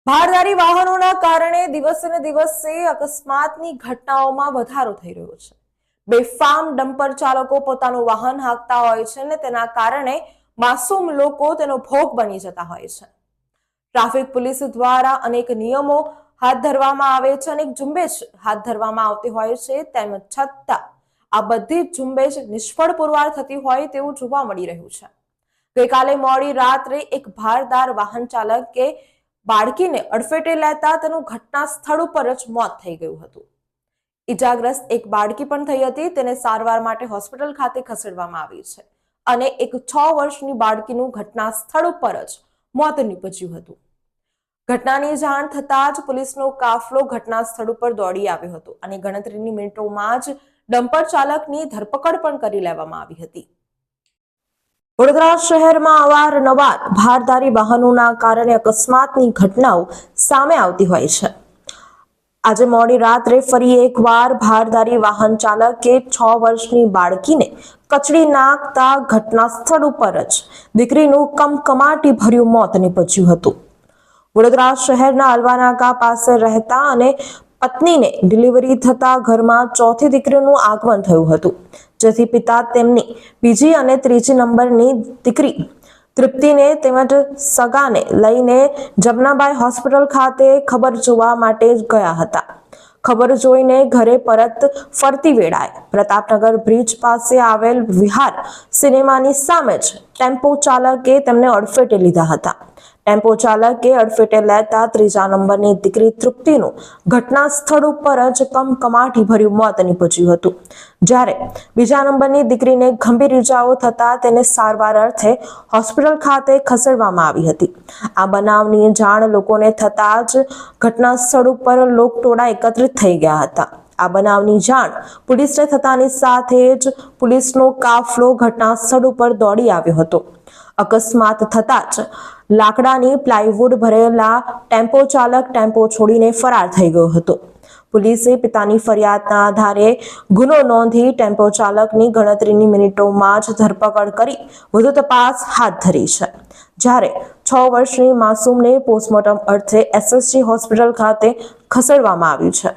ભારદારી વાહનોના કારણે દિવસે ને દિવસે અકસ્માતની ઘટનાઓમાં વધારો થઈ રહ્યો છે। બેફામ ડમ્પર ચાલકો પોતાનું વાહન હાંકતા હોય છે ને તેના કારણે માસૂમ લોકો તેનો ભોગ બની જતા હોય છે। ટ્રાફિક પોલીસ દ્વારા અનેક નિયમો હાથ ધરવામાં આવે છે, અનેક ઝુંબેશ હાથ ધરવામાં આવતી હોય છે, તેમ છતાં આ બધી ઝુંબેશ નિષ્ફળ પુરવાર થતી હોય તેવું જોવા મળી રહ્યું છે। ગઈકાલે મોડી રાત્રે એક ભારદાર વાહન ચાલકે બાળકીને અડફેટે લેતા તેનું ઘટના સ્થળ ઉપર જ મોત થઈ ગયું હતું। ઈજાગ્રસ્ત એક બાળકી પણ થઈ હતી, તેને સારવાર માટે હોસ્પિટલ ખાતે ખસેડવામાં આવી છે અને એક 6 વર્ષની બાળકીનું ઘટના સ્થળ ઉપર જ મોત નીપજ્યું હતું। ઘટનાની જાણ થતાં જ પોલીસનો કાફલો ઘટના સ્થળ ઉપર દોડી આવ્યો હતો અને ગણતરીની મિનિટોમાં જ ડમ્પર ચાલકની ધરપકડ પણ કરી લેવામાં આવી હતી। વડોદરા શહેરમાં અવારનવાર ભારદારી વાહનોના કારણે અકસ્માતની ઘટનાઓ સામે આવતી હોય છે। આજે મોડી રાત્રે ફરી એકવાર ભારદારી વાહન ચાલકે 6 વર્ષની બાળકીને કચડી નાખતા ઘટના સ્થળ ઉપર જ દીકરીનું કમકમાટી ભર્યું મોત નીપજ્યું હતું। વડોદરા શહેરના અલવાનાકા પાસે રહેતા અને પત્નીને ડિલિવરી થતા ઘરમાં ચોથી દીકરીનું આગમન થયું હતું, જેથી પિતા તેમની બીજી અને ત્રીજી નંબરની દીકરી તૃપ્તિને તેમજ સગાને લઈને જમનાબાઈ હોસ્પિટલ ખાતે ખબર જોવા માટે ગયા હતા। ખબર જોઈને ઘરે પરત ફરતી વેળાએ પ્રતાપનગર બ્રિજ પાસે આવેલ વિહાર સિનેમાની સામે જ ટેમ્પો ચાલકે તેમને અડફેટે લીધા હતા। ટેમ્પો ચાલકે અડફેટે લેતા ત્રીજા નંબરની દીકરી તૃપ્તિનું ઘટના સ્થળ ઉપર જ કમકમાટી ભર્યું મોત નીપજ્યું હતું, જ્યારે બીજા નંબરની દીકરીને ગંભીર ઇજાઓ થતા તેને સારવાર અર્થે હોસ્પિટલ ખાતે ખસેડવામાં આવી હતી। આ બનાવની જાણ લોકોને થતા જ ઘટના સ્થળ ઉપર લોકટોળા એકત્રિત થઈ ગયા હતા। આ બનાવની જાણ પોલીસને થતાની સાથે જ પોલીસનો કાફલો ઘટના સ્થળ ઉપર દોડી આવ્યો હતો। અકસ્માત થતા જ લાકડાની પ્લાયવુડ ભરેલા ટેમ્પો ચાલક ટેમ્પો છોડીને ફરાર થઈ ગયો હતો। પોલીસે પિતાની ફરિયાદના આધારે ગુનો નોંધી ટેમ્પો ચાલકની ગણતરીની મિનિટોમાં જ ધરપકડ કરી વધુ તપાસ હાથ ધરી છે, જ્યારે 6 વર્ષની માસૂમને પોસ્ટમોર્ટમ અર્થે એસએસજી હોસ્પિટલ ખાતે ખસેડવામાં આવ્યું છે।